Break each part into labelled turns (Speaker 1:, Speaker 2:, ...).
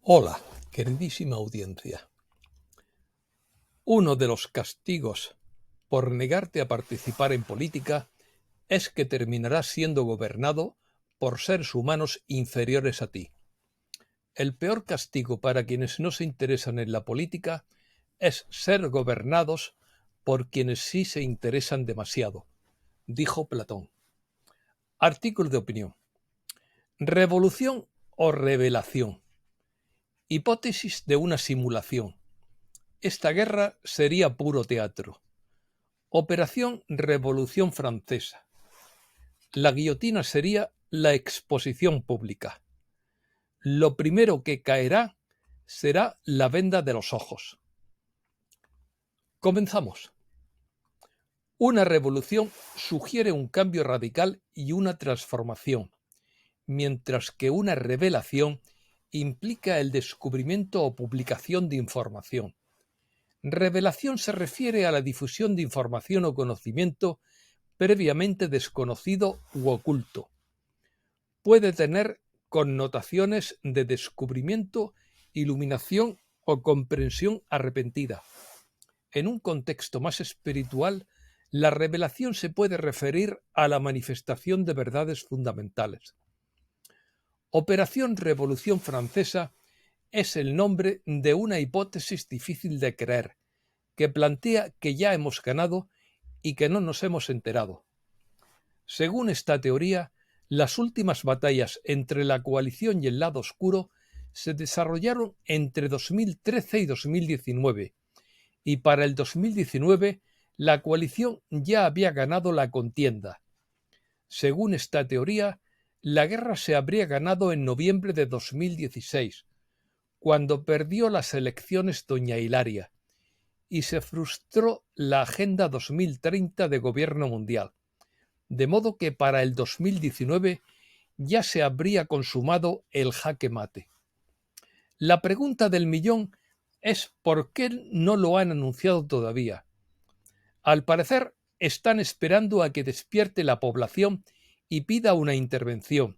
Speaker 1: Hola, queridísima audiencia. Uno de los castigos por negarte a participar en política es que terminarás siendo gobernado por seres humanos inferiores a ti. El peor castigo para quienes no se interesan en la política es ser gobernados por quienes sí se interesan demasiado, dijo Platón. Artículo de opinión. ¿Revolución o revelación? Hipótesis de una simulación. Esta guerra sería puro teatro. Operación Revolución Francesa. La guillotina sería la exposición pública. Lo primero que caerá será la venda de los ojos. Comenzamos. Una revolución sugiere un cambio radical y una transformación, mientras que una revelación implica el descubrimiento o publicación de información. Revelación se refiere a la difusión de información o conocimiento previamente desconocido u oculto. Puede tener connotaciones de descubrimiento, iluminación o comprensión arrepentida. En un contexto más espiritual, la revelación se puede referir a la manifestación de verdades fundamentales. Operación Revolución Francesa es el nombre de una hipótesis difícil de creer, que plantea que ya hemos ganado y que no nos hemos enterado. Según esta teoría, las últimas batallas entre la coalición y el lado oscuro se desarrollaron entre 2013 y 2019, y para el 2019 la coalición ya había ganado la contienda. Según esta teoría, la guerra se habría ganado en noviembre de 2016, cuando perdió las elecciones doña Hilaria, y se frustró la Agenda 2030 de Gobierno Mundial, de modo que para el 2019 ya se habría consumado el jaque mate. La pregunta del millón es ¿por qué no lo han anunciado todavía? Al parecer, están esperando a que despierte la población y pida una intervención,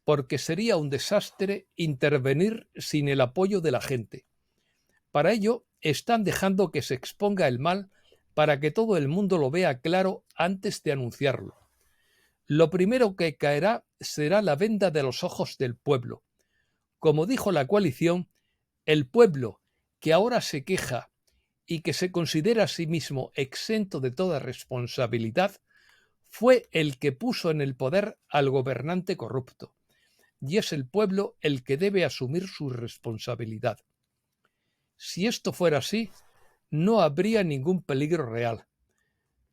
Speaker 1: porque sería un desastre intervenir sin el apoyo de la gente. Para ello, están dejando que se exponga el mal para que todo el mundo lo vea claro antes de anunciarlo. Lo primero que caerá será la venda de los ojos del pueblo. Como dijo la coalición, el pueblo, que ahora se queja y que se considera a sí mismo exento de toda responsabilidad, fue el que puso en el poder al gobernante corrupto, y es el pueblo el que debe asumir su responsabilidad. Si esto fuera así, no habría ningún peligro real,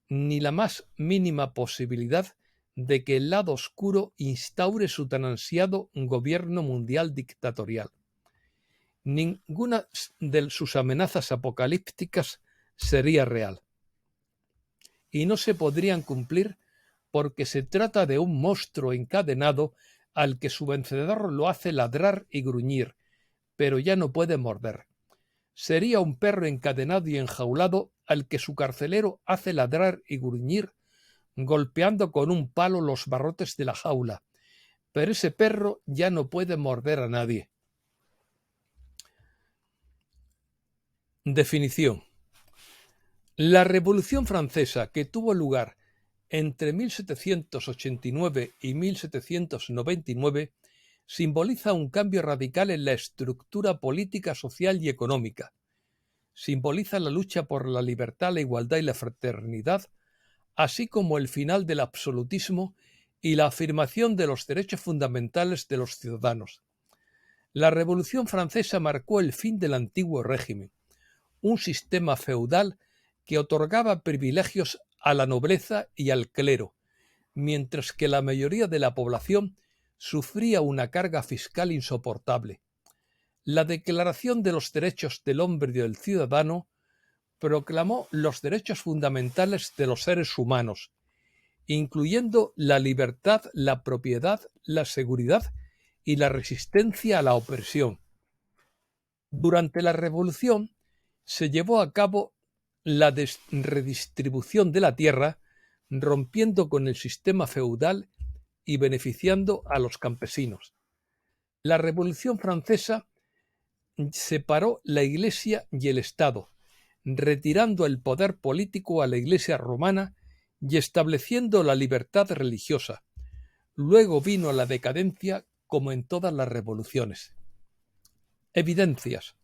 Speaker 1: ni la más mínima posibilidad de que el lado oscuro instaure su tan ansiado gobierno mundial dictatorial. Ninguna de sus amenazas apocalípticas sería real. Y no se podrían cumplir porque se trata de un monstruo encadenado al que su vencedor lo hace ladrar y gruñir, pero ya no puede morder. Sería un perro encadenado y enjaulado al que su carcelero hace ladrar y gruñir, golpeando con un palo los barrotes de la jaula, pero ese perro ya no puede morder a nadie. Definición. La Revolución Francesa, que tuvo lugar entre 1789 y 1799, simboliza un cambio radical en la estructura política, social y económica. Simboliza la lucha por la libertad, la igualdad y la fraternidad, así como el final del absolutismo y la afirmación de los derechos fundamentales de los ciudadanos. La Revolución Francesa marcó el fin del antiguo régimen, un sistema feudal que otorgaba privilegios a la nobleza y al clero, mientras que la mayoría de la población sufría una carga fiscal insoportable. La Declaración de los Derechos del Hombre y del Ciudadano proclamó los derechos fundamentales de los seres humanos, incluyendo la libertad, la propiedad, la seguridad y la resistencia a la opresión. Durante la Revolución se llevó a cabo la redistribución de la tierra, rompiendo con el sistema feudal y beneficiando a los campesinos. La Revolución Francesa separó la Iglesia y el Estado, retirando el poder político a la Iglesia romana y estableciendo la libertad religiosa. Luego vino la decadencia, como en todas las revoluciones. Evidencias.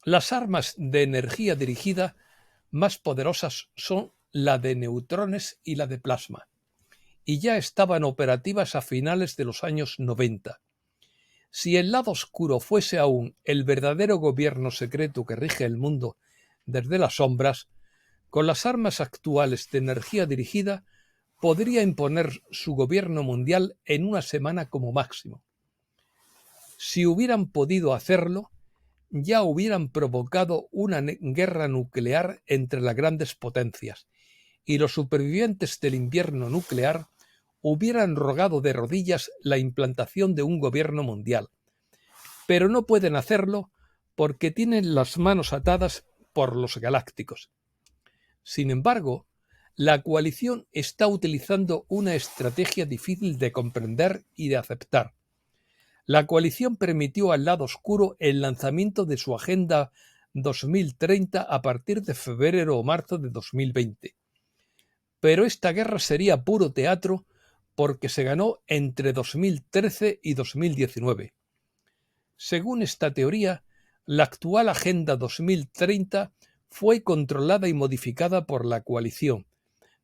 Speaker 1: Las armas de energía dirigida más poderosas son la de neutrones y la de plasma, y ya estaban operativas a finales de los años 90. Si el lado oscuro fuese aún el verdadero gobierno secreto que rige el mundo desde las sombras, con las armas actuales de energía dirigida podría imponer su gobierno mundial en una semana como máximo. Si hubieran podido hacerlo, ya hubieran provocado una guerra nuclear entre las grandes potencias, y los supervivientes del invierno nuclear hubieran rogado de rodillas la implantación de un gobierno mundial. Pero no pueden hacerlo porque tienen las manos atadas por los galácticos. Sin embargo, la coalición está utilizando una estrategia difícil de comprender y de aceptar. La coalición permitió al lado oscuro el lanzamiento de su Agenda 2030 a partir de febrero o marzo de 2020. Pero esta guerra sería puro teatro porque se ganó entre 2013 y 2019. Según esta teoría, la actual Agenda 2030 fue controlada y modificada por la coalición,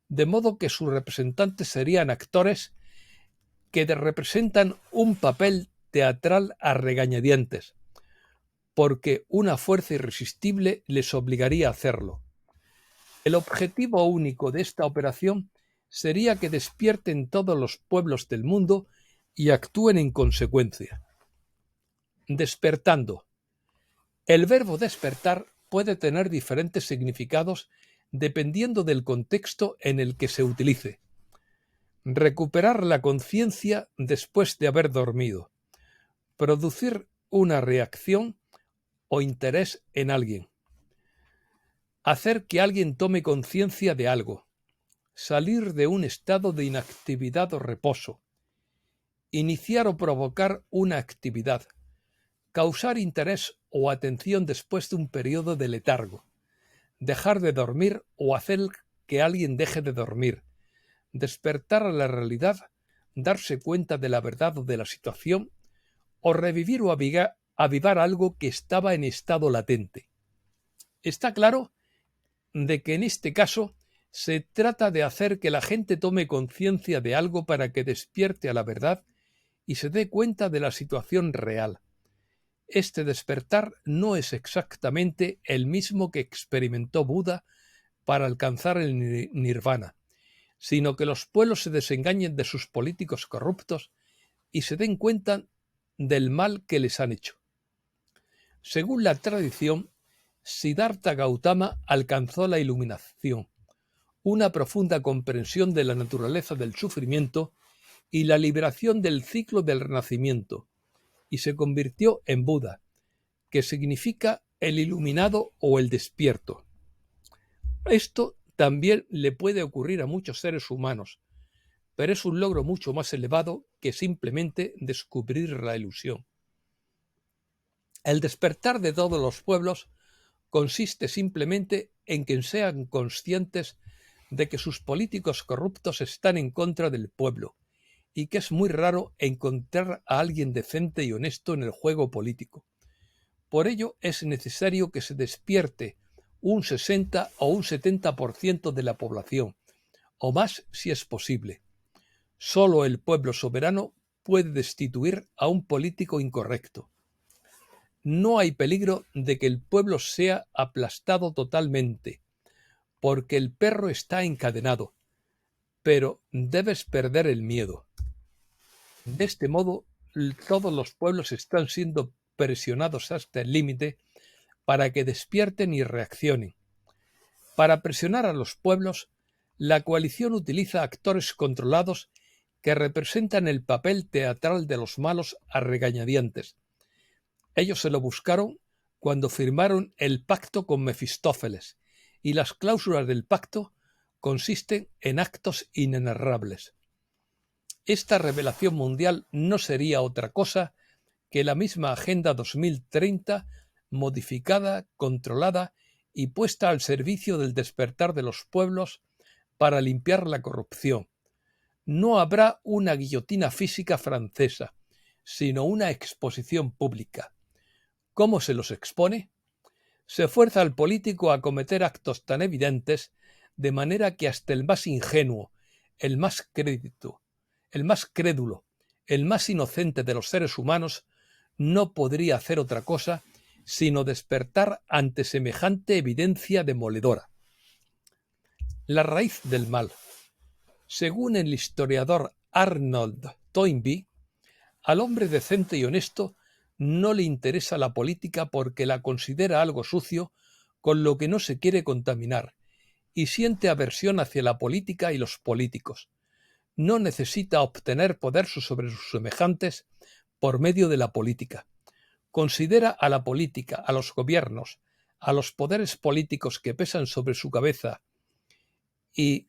Speaker 1: de modo que sus representantes serían actores que representan un papel teatral a regañadientes, porque una fuerza irresistible les obligaría a hacerlo. El objetivo único de esta operación sería que despierten todos los pueblos del mundo y actúen en consecuencia. Despertando. El verbo despertar puede tener diferentes significados dependiendo del contexto en el que se utilice. Recuperar la conciencia después de haber dormido. Producir una reacción o interés en alguien. Hacer que alguien tome conciencia de algo. Salir de un estado de inactividad o reposo. Iniciar o provocar una actividad. Causar interés o atención después de un periodo de letargo. Dejar de dormir o hacer que alguien deje de dormir. Despertar a la realidad, darse cuenta de la verdad o de la situación, o revivir o avivar algo que estaba en estado latente. Está claro de que en este caso se trata de hacer que la gente tome conciencia de algo para que despierte a la verdad y se dé cuenta de la situación real. Este despertar no es exactamente el mismo que experimentó Buda para alcanzar el nirvana, sino que los pueblos se desengañen de sus políticos corruptos y se den cuenta del mal que les han hecho. Según la tradición, Siddhartha Gautama alcanzó la iluminación, una profunda comprensión de la naturaleza del sufrimiento y la liberación del ciclo del renacimiento, y se convirtió en Buda, que significa el iluminado o el despierto. Esto también le puede ocurrir a muchos seres humanos, pero es un logro mucho más elevado que simplemente descubrir la ilusión. El despertar de todos los pueblos consiste simplemente en que sean conscientes de que sus políticos corruptos están en contra del pueblo y que es muy raro encontrar a alguien decente y honesto en el juego político. Por ello es necesario que se despierte un 60 o un 70% de la población, o más si es posible. Solo el pueblo soberano puede destituir a un político incorrecto. No hay peligro de que el pueblo sea aplastado totalmente, porque el perro está encadenado, pero debes perder el miedo. De este modo, todos los pueblos están siendo presionados hasta el límite para que despierten y reaccionen. Para presionar a los pueblos, la coalición utiliza actores controlados que representan el papel teatral de los malos a regañadientes. Ellos se lo buscaron cuando firmaron el pacto con Mefistófeles, y las cláusulas del pacto consisten en actos inenarrables. Esta revelación mundial no sería otra cosa que la misma Agenda 2030, modificada, controlada y puesta al servicio del despertar de los pueblos para limpiar la corrupción. No habrá una guillotina física francesa, sino una exposición pública. ¿Cómo se los expone? Se fuerza al político a cometer actos tan evidentes de manera que hasta el más ingenuo, el más crédulo, el más inocente de los seres humanos no podría hacer otra cosa sino despertar ante semejante evidencia demoledora. La raíz del mal. Según el historiador Arnold Toynbee, al hombre decente y honesto no le interesa la política porque la considera algo sucio con lo que no se quiere contaminar y siente aversión hacia la política y los políticos. No necesita obtener poder sobre sus semejantes por medio de la política. Considera a la política, a los gobiernos, a los poderes políticos que pesan sobre su cabeza y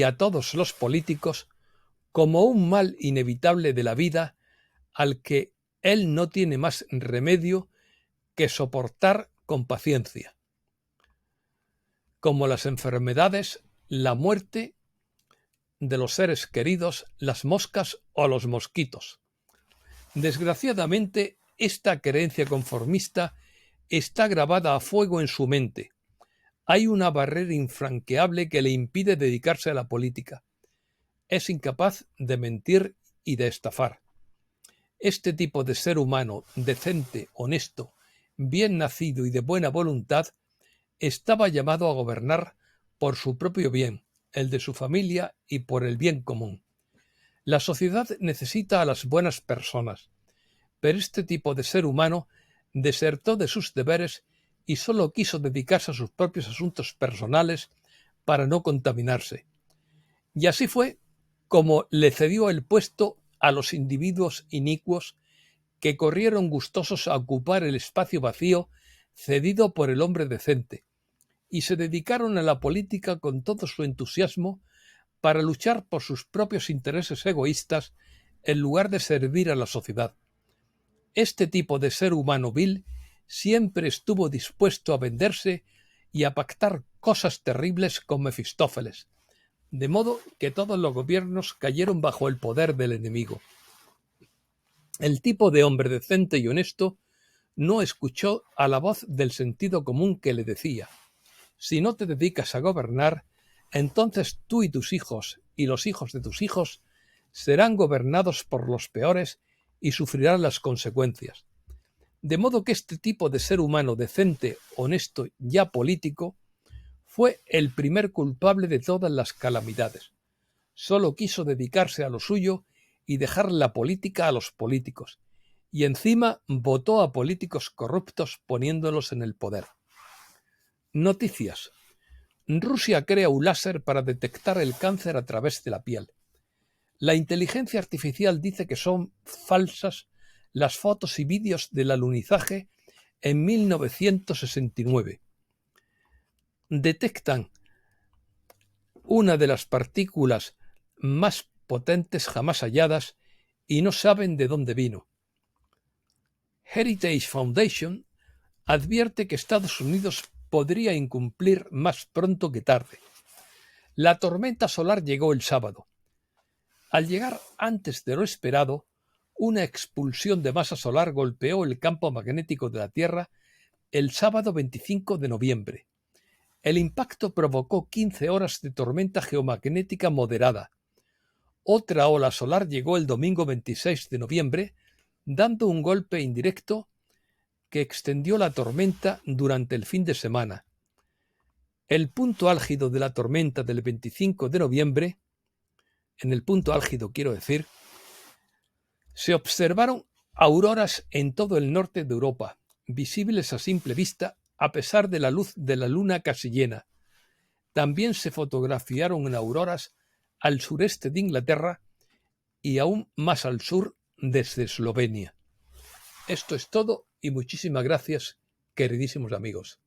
Speaker 1: a todos los políticos como un mal inevitable de la vida al que él no tiene más remedio que soportar con paciencia, como las enfermedades, la muerte de los seres queridos, las moscas o los mosquitos. Desgraciadamente, esta creencia conformista está grabada a fuego en su mente. Hay una barrera infranqueable que le impide dedicarse a la política. Es incapaz de mentir y de estafar. Este tipo de ser humano, decente, honesto, bien nacido y de buena voluntad, estaba llamado a gobernar por su propio bien, el de su familia y por el bien común. La sociedad necesita a las buenas personas, pero este tipo de ser humano desertó de sus deberes y solo quiso dedicarse a sus propios asuntos personales para no contaminarse. Y así fue como le cedió el puesto a los individuos inicuos que corrieron gustosos a ocupar el espacio vacío cedido por el hombre decente, y se dedicaron a la política con todo su entusiasmo para luchar por sus propios intereses egoístas en lugar de servir a la sociedad. Este tipo de ser humano vil siempre estuvo dispuesto a venderse y a pactar cosas terribles con Mefistófeles, de modo que todos los gobiernos cayeron bajo el poder del enemigo. El tipo de hombre decente y honesto no escuchó a la voz del sentido común que le decía: si no te dedicas a gobernar, entonces tú y tus hijos y los hijos de tus hijos serán gobernados por los peores y sufrirán las consecuencias. De modo que este tipo de ser humano decente, honesto y apolítico fue el primer culpable de todas las calamidades. Solo quiso dedicarse a lo suyo y dejar la política a los políticos, y encima votó a políticos corruptos poniéndolos en el poder. Noticias. Rusia crea un láser para detectar el cáncer a través de la piel. La inteligencia artificial dice que son falsas las fotos y vídeos del alunizaje en 1969. Detectan una de las partículas más potentes jamás halladas y no saben de dónde vino. Heritage Foundation advierte que Estados Unidos podría incumplir más pronto que tarde. La tormenta solar llegó el sábado. Al llegar antes de lo esperado, una expulsión de masa solar golpeó el campo magnético de la Tierra el sábado 25 de noviembre. El impacto provocó 15 horas de tormenta geomagnética moderada. Otra ola solar llegó el domingo 26 de noviembre, dando un golpe indirecto que extendió la tormenta durante el fin de semana. El punto álgido de la tormenta del 25 de noviembre, en el punto álgido quiero decir, se observaron auroras en todo el norte de Europa, visibles a simple vista a pesar de la luz de la luna casi llena. También se fotografiaron auroras al sureste de Inglaterra y aún más al sur desde Eslovenia. Esto es todo y muchísimas gracias, queridísimos amigos.